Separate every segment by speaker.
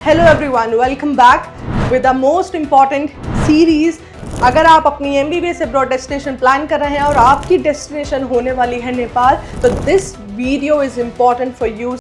Speaker 1: Hello everyone, welcome back with the most important series. अगर आप अपनी MBBS अब्रॉड डेस्टिनेशन प्लान कर रहे हैं और आपकी डेस्टिनेशन होने वाली है नेपाल, तो this video is important for you.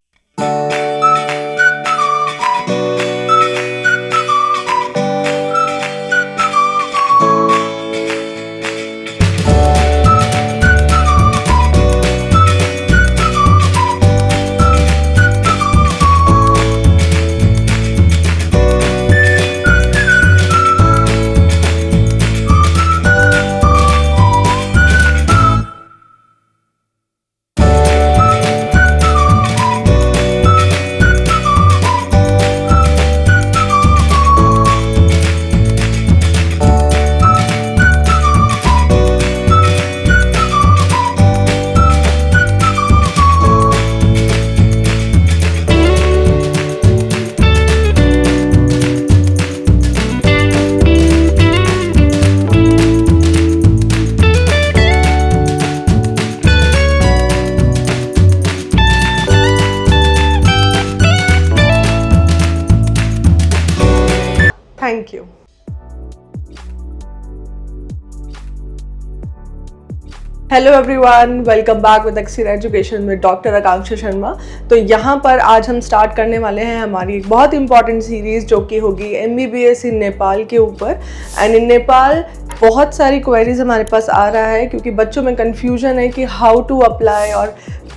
Speaker 1: Thank you. Hello everyone, welcome back with अक्सीरा एजुकेशन में डॉक्टर आकांक्षा शर्मा। तो यहाँ पर आज हम स्टार्ट करने वाले हैं हमारी एक बहुत इंपॉर्टेंट सीरीज़ जो कि होगी MBBS इन नेपाल के ऊपर। एंड इन नेपाल बहुत सारी क्वेरीज हमारे पास आ रहा है क्योंकि बच्चों में कन्फ्यूजन है कि हाउ टू अप्लाई और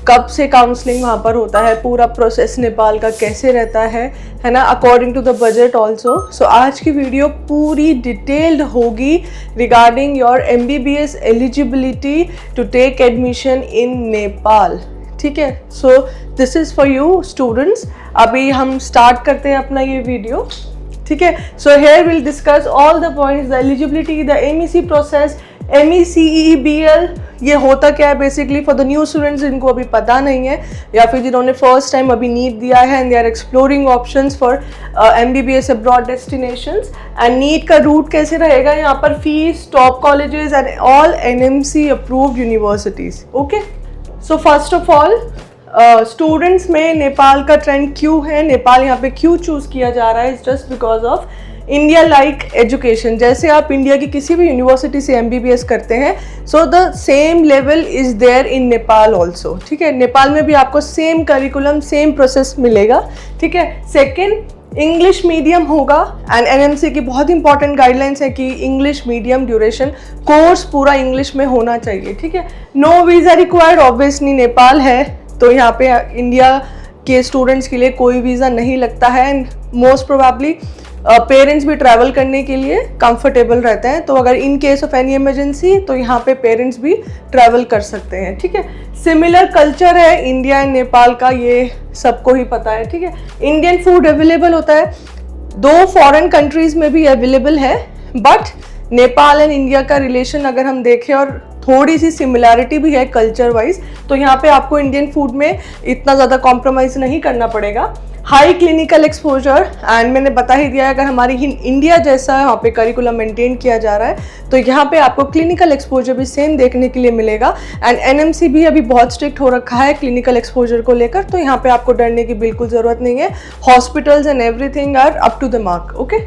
Speaker 1: कब से काउंसलिंग वहाँ पर होता है, पूरा प्रोसेस नेपाल का कैसे रहता है ना, according to the budget also. So आज की वीडियो पूरी डिटेल्ड होगी regarding your MBBS eligibility to take admission in Nepal. ठीक है, so this is for you students. अभी हम स्टार्ट करते हैं अपना ये वीडियो। ठीक है, so here will discuss all the points, the eligibility, the MEC process, MECEBL ये होता क्या है basically for the new students जिनको अभी पता नहीं है या फिर जिन्होंने फर्स्ट टाइम अभी नीट दिया है and they are exploring options for MBBS abroad destinations. And NEET का रूट कैसे रहेगा यहाँ पर, fees, top colleges and all NMC approved universities. Okay, so first of all students में नेपाल का ट्रेंड क्यों है, नेपाल यहाँ पे क्यों चूज किया जा रहा है, is just because of India like education. जैसे आप इंडिया की किसी भी यूनिवर्सिटी से MBBS करते हैं, so the same level is there in Nepal also. ठीक है, नेपाल में भी आपको सेम करिकुलम, सेम प्रोसेस मिलेगा। ठीक है, सेकेंड इंग्लिश मीडियम होगा एंड NMC की बहुत इंपॉर्टेंट गाइडलाइंस है कि इंग्लिश मीडियम ड्यूरेशन कोर्स पूरा इंग्लिश में होना चाहिए। ठीक है, no visa required, obviously Nepal है तो यहाँ पे इंडिया के स्टूडेंट्स के लिए कोई वीज़ा नहीं लगता है एंड मोस्ट प्रोबेबली पेरेंट्स भी ट्रैवल करने के लिए कंफर्टेबल रहते हैं। तो अगर in case of any emergency तो यहाँ पे पेरेंट्स भी ट्रैवल कर सकते हैं। ठीक है, सिमिलर कल्चर है इंडिया एंड नेपाल का, ये सबको ही पता है। ठीक है, इंडियन फूड अवेलेबल होता है, 2 फॉरेन कंट्रीज में भी अवेलेबल है, बट नेपाल एंड इंडिया का रिलेशन अगर हम देखें और थोड़ी सी सिमिलैरिटी भी है कल्चर वाइज, तो यहाँ पे आपको इंडियन फूड में इतना ज़्यादा कॉम्प्रोमाइज़ नहीं करना पड़ेगा। हाई क्लिनिकल एक्सपोजर, एंड मैंने बता ही दिया है अगर हमारी इंडिया जैसा यहाँ पे करिकुलम मेंटेन किया जा रहा है तो यहाँ पे आपको क्लिनिकल एक्सपोजर भी सेम देखने के लिए मिलेगा। एंड NMC भी अभी बहुत स्ट्रिक्ट हो रखा है क्लिनिकल एक्सपोजर को लेकर, तो यहाँ पे आपको डरने की बिल्कुल ज़रूरत नहीं है। Hospitals and everything are up to the mark. Okay,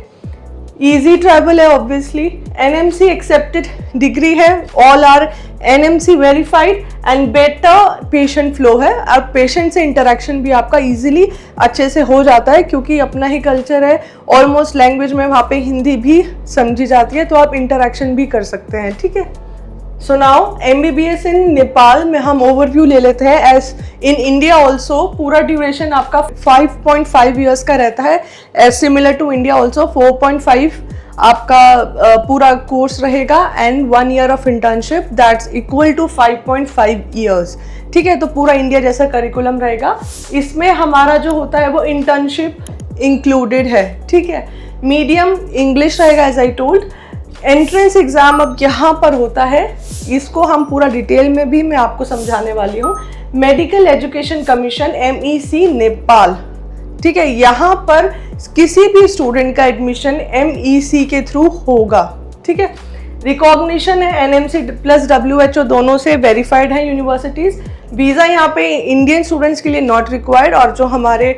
Speaker 1: easy travel है ऑब्वियसली, NMC एक्सेप्टेड डिग्री है, all are NMC verified and better patient flow है और पेशेंट से इंटरेक्शन भी आपका इजीली अच्छे से हो जाता है क्योंकि अपना ही कल्चर है। ऑलमोस्ट लैंग्वेज में वहाँ पे हिंदी भी समझी जाती है तो आप इंटरेक्शन भी कर सकते हैं। ठीक है, so now MBBS in Nepal में हम ओवरव्यू ले लेते हैं। एज इन इंडिया ऑल्सो पूरा ड्यूरेशन आपका 5.5 ईयर्स का रहता है, as similar to India also 4.5 आपका पूरा कोर्स रहेगा and 1 year of internship that's equal to 5.5 years. ठीक है, तो पूरा इंडिया जैसा करिकुलम रहेगा, इसमें हमारा जो होता है वो इंटर्नशिप इंक्लूडेड है। ठीक है, मीडियम इंग्लिश रहेगा as I told. Entrance exam अब यहाँ पर होता है, इसको हम पूरा डिटेल में भी मैं आपको समझाने वाली हूँ। Medical education commission MEC Nepal, ठीक है, यहाँ पर किसी भी स्टूडेंट का एडमिशन MEC के थ्रू होगा। ठीक है, रिकॉग्निशन है NMC प्लस WHO दोनों से वेरीफाइड है यूनिवर्सिटीज़। वीज़ा यहाँ पे इंडियन स्टूडेंट्स के लिए नॉट रिक्वायर्ड और जो हमारे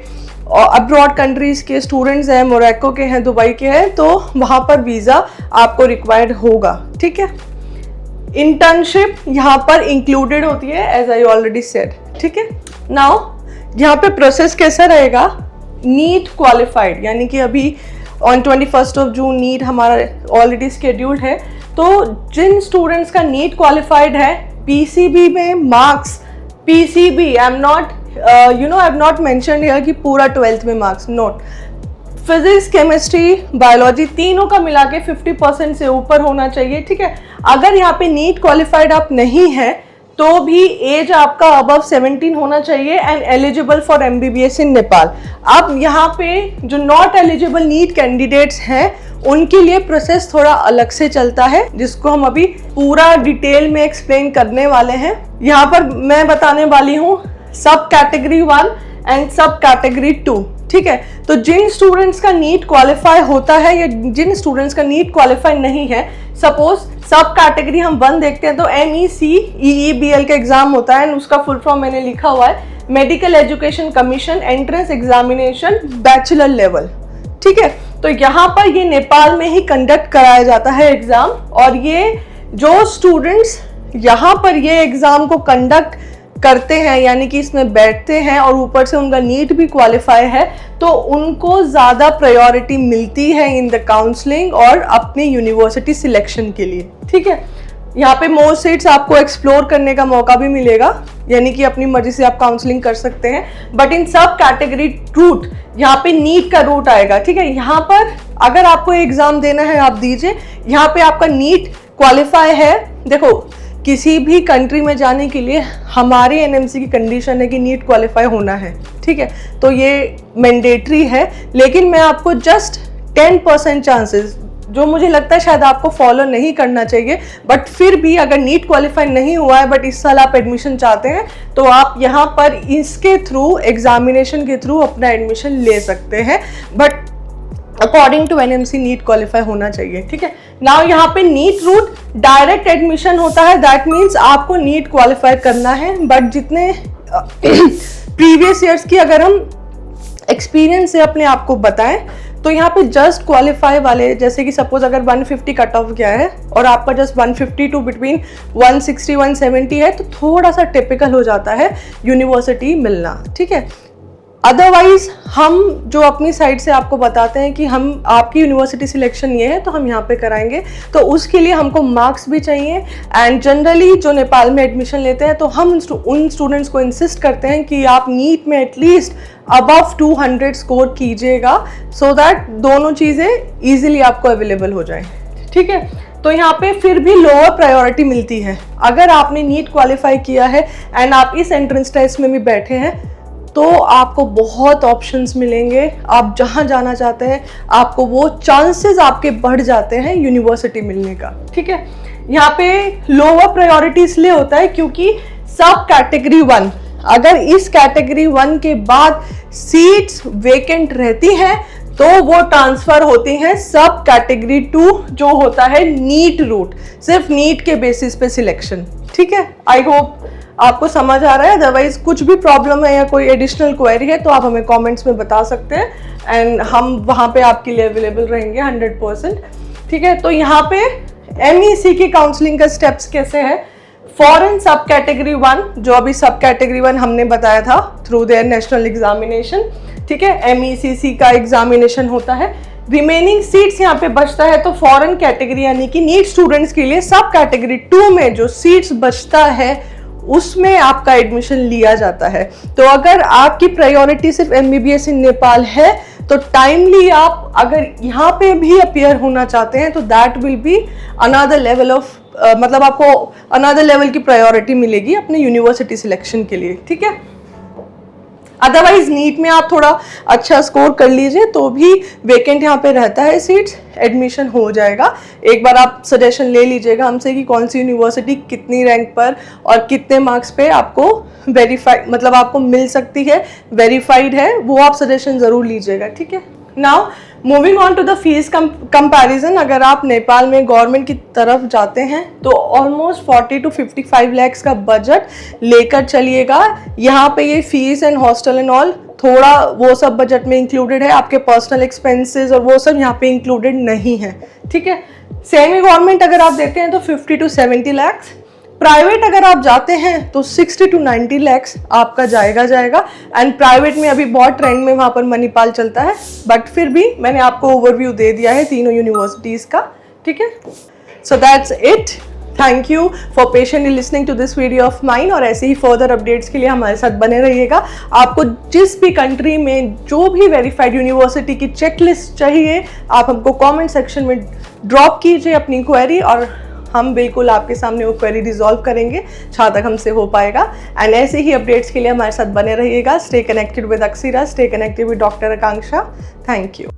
Speaker 1: अब्रॉड कंट्रीज़ के स्टूडेंट्स हैं, मोरक्को के हैं, दुबई के हैं, तो वहाँ पर वीज़ा आपको रिक्वायर्ड होगा, ठीक है। इंटर्नशिप यहाँ पर इंक्लूडेड होती है, एज आई ऑलरेडी सेड, ठीक है। नाउ यहाँ पे प्रोसेस कैसा रहेगा, नीट क्वालिफाइड, यानी कि अभी ऑन 21 जून नीट हमारा ऑलरेडी शेड्यूल्ड है, तो जिन स्टूडेंट्स का नीट क्वालिफाइड है, पीसीबी में marks, PCB, I am not mention here कि पूरा 12th में marks, note, physics, chemistry, biology तीनों का मिला के 50% से ऊपर होना चाहिए, ठीक है। अगर यहाँ पे नीट क्वालिफाइड आप नहीं है तो भी एज आपका अबव 17 होना चाहिए एंड एलिजिबल फॉर एमबीबीएस इन नेपाल। अब यहाँ पे जो नॉट एलिजिबल नीट कैंडिडेट्स हैं उनके लिए प्रोसेस थोड़ा अलग से चलता है, जिसको हम अभी पूरा डिटेल में एक्सप्लेन करने वाले हैं। यहाँ पर मैं बताने वाली हूँ सब कैटेगरी 1 एंड सब कैटेगरी 2, ठीक है। तो जिन स्टूडेंट्स का नीट क्वालिफाई होता है या जिन स्टूडेंट्स का नीट क्वालिफाई नहीं है, सपोज सब कैटेगरी हम 1 देखते हैं तो MECEEBL का एग्जाम होता है, उसका फुल फॉर्म मैंने लिखा हुआ है, medical education commission entrance examination bachelor level, ठीक है। तो यहाँ पर ये नेपाल में ही कंडक्ट कराया जाता है एग्जाम, और ये जो स्टूडेंट्स यहाँ पर ये एग्जाम को कंडक्ट करते हैं, यानी कि इसमें बैठते हैं और ऊपर से उनका नीट भी क्वालिफाई है, तो उनको ज़्यादा प्रायोरिटी मिलती है इन द काउंसलिंग और अपने यूनिवर्सिटी सिलेक्शन के लिए, ठीक है। यहाँ पे मोर सीट्स आपको एक्सप्लोर करने का मौका भी मिलेगा, यानी कि अपनी मर्जी से आप काउंसलिंग कर सकते हैं, बट इन सब कैटेगरी रूट यहाँ पे नीट का रूट आएगा, ठीक है। यहाँ पर अगर आपको एग्जाम देना है आप दीजिए, यहाँ पे आपका नीट क्वालिफाई है। देखो, किसी भी कंट्री में जाने के लिए हमारे एनएमसी की कंडीशन है कि नीट क्वालिफाई होना है, ठीक है, तो ये मैंडेटरी है। लेकिन मैं आपको जस्ट 10% चांसेस, जो मुझे लगता है शायद आपको फॉलो नहीं करना चाहिए, बट फिर भी अगर नीट क्वालिफाई नहीं हुआ है बट इस साल आप एडमिशन चाहते हैं, तो आप यहाँ पर इसके थ्रू, एग्जामिनेशन के थ्रू अपना एडमिशन ले सकते हैं, but according to NMC NEET qualify होना चाहिए, ठीक है। नाउ यहाँ पे नीट रूट डायरेक्ट एडमिशन होता है, दैट मीन्स आपको नीट क्वालिफाई करना है, बट जितने प्रीवियस ईयर्स की अगर हम एक्सपीरियंस से अपने आप को बताएं, तो यहाँ पे जस्ट क्वालिफाई वाले, जैसे कि सपोज अगर 150 कट ऑफ गया है और आपका जस्ट 150 टू बिटवीन 160-170 है, तो थोड़ा सा टिपिकल हो जाता है यूनिवर्सिटी मिलना, ठीक है। अदरवाइज हम जो अपनी साइड से आपको बताते हैं कि हम आपकी यूनिवर्सिटी सिलेक्शन ये है तो हम यहाँ पे कराएंगे, तो उसके लिए हमको मार्क्स भी चाहिए। एंड जनरली जो नेपाल में एडमिशन लेते हैं तो हम उन स्टूडेंट्स को इंसिस्ट करते हैं कि आप नीट में एटलीस्ट अबव 200 स्कोर कीजिएगा, सो दैट दोनों चीज़ें ईजिली आपको अवेलेबल हो जाए, ठीक है। तो यहाँ पे फिर भी लोअर प्रायोरिटी मिलती है। अगर आपने नीट क्वालिफाई किया है एंड आप इस एंट्रेंस टेस्ट में भी बैठे हैं, तो आपको बहुत ऑप्शंस मिलेंगे, आप जहाँ जाना चाहते हैं आपको वो चांसेस आपके बढ़ जाते हैं यूनिवर्सिटी मिलने का, ठीक है। यहाँ पे लोअर प्रायोरिटी इसलिए होता है क्योंकि सब कैटेगरी 1, अगर इस कैटेगरी 1 के बाद सीट्स वेकेंट रहती हैं तो वो ट्रांसफर होती हैं सब कैटेगरी 2, जो होता है नीट रूट, सिर्फ नीट के बेसिस पे सिलेक्शन, ठीक है। आई होप आपको समझ आ रहा है। अदरवाइज कुछ भी प्रॉब्लम है या कोई एडिशनल क्वेरी है तो आप हमें कमेंट्स में बता सकते हैं एंड हम वहाँ पे आपके लिए अवेलेबल रहेंगे 100%, ठीक है। तो यहाँ पे MEC की काउंसलिंग का स्टेप्स कैसे है, फॉरेन सब कैटेगरी 1, जो अभी सब कैटेगरी 1 हमने बताया था, थ्रू देयर नेशनल एग्जामिनेशन, ठीक है, MECC का एग्जामिनेशन होता है। रिमेनिंग सीट्स यहाँ पे बचता है तो फॉरेन कैटेगरी यानी कि नीट स्टूडेंट्स के लिए सब कैटेगरी 2 में जो सीट्स बचता है उसमें आपका एडमिशन लिया जाता है। तो अगर आपकी प्रायोरिटी सिर्फ MBBS इन नेपाल है तो टाइमली आप अगर यहाँ पे भी अपीयर होना चाहते हैं तो that will be another level of, मतलब आपको अनदर लेवल की प्रायोरिटी मिलेगी अपने यूनिवर्सिटी सिलेक्शन के लिए, ठीक है। अदरवाइज नीट में आप थोड़ा अच्छा स्कोर कर लीजिए तो भी वेकेंट यहाँ पे रहता है सीट्स, एडमिशन हो जाएगा। एक बार आप सजेशन ले लीजिएगा हमसे कि कौन सी यूनिवर्सिटी कितनी रैंक पर और कितने मार्क्स पे आपको वेरीफाइड, मतलब आपको मिल सकती है, वेरीफाइड है, वो आप सजेशन ज़रूर लीजिएगा, ठीक है। Now moving on to the fees comparison, अगर आप नेपाल में गवर्नमेंट की तरफ जाते हैं तो ऑलमोस्ट 40 to 55 lakhs का बजट लेकर चलिएगा। यहाँ पे ये fees and hostel and all थोड़ा वो सब बजट में इंक्लूडेड है, आपके पर्सनल एक्सपेंसेस और वो सब यहाँ पे इंक्लूडेड नहीं है, ठीक है। सेमी गवर्नमेंट अगर आप देते हैं तो 50 to 70 lakhs, प्राइवेट अगर आप जाते हैं तो 60 to 90 lakhs आपका जाएगा। एंड प्राइवेट में अभी बहुत ट्रेंड में वहाँ पर मणिपाल चलता है, बट फिर भी मैंने आपको ओवरव्यू दे दिया है तीनों यूनिवर्सिटीज़ का, ठीक है। So that's it, thank you for patiently listening to this video of mine, और ऐसे ही फर्दर अपडेट्स के लिए हमारे साथ बने रहिएगा। आपको जिस भी कंट्री में जो भी वेरीफाइड यूनिवर्सिटी की चेकलिस्ट चाहिए, आप हमको कमेंट सेक्शन में ड्रॉप कीजिए अपनी क्वेरी, और हम बिल्कुल आपके सामने वो क्वेरी रिजॉल्व करेंगे जहाँ तक हमसे हो पाएगा। एंड ऐसे ही अपडेट्स के लिए हमारे साथ बने रहिएगा। स्टे कनेक्टेड विद अक्सीरा, stay connected with doctor Akanksha. Thank you.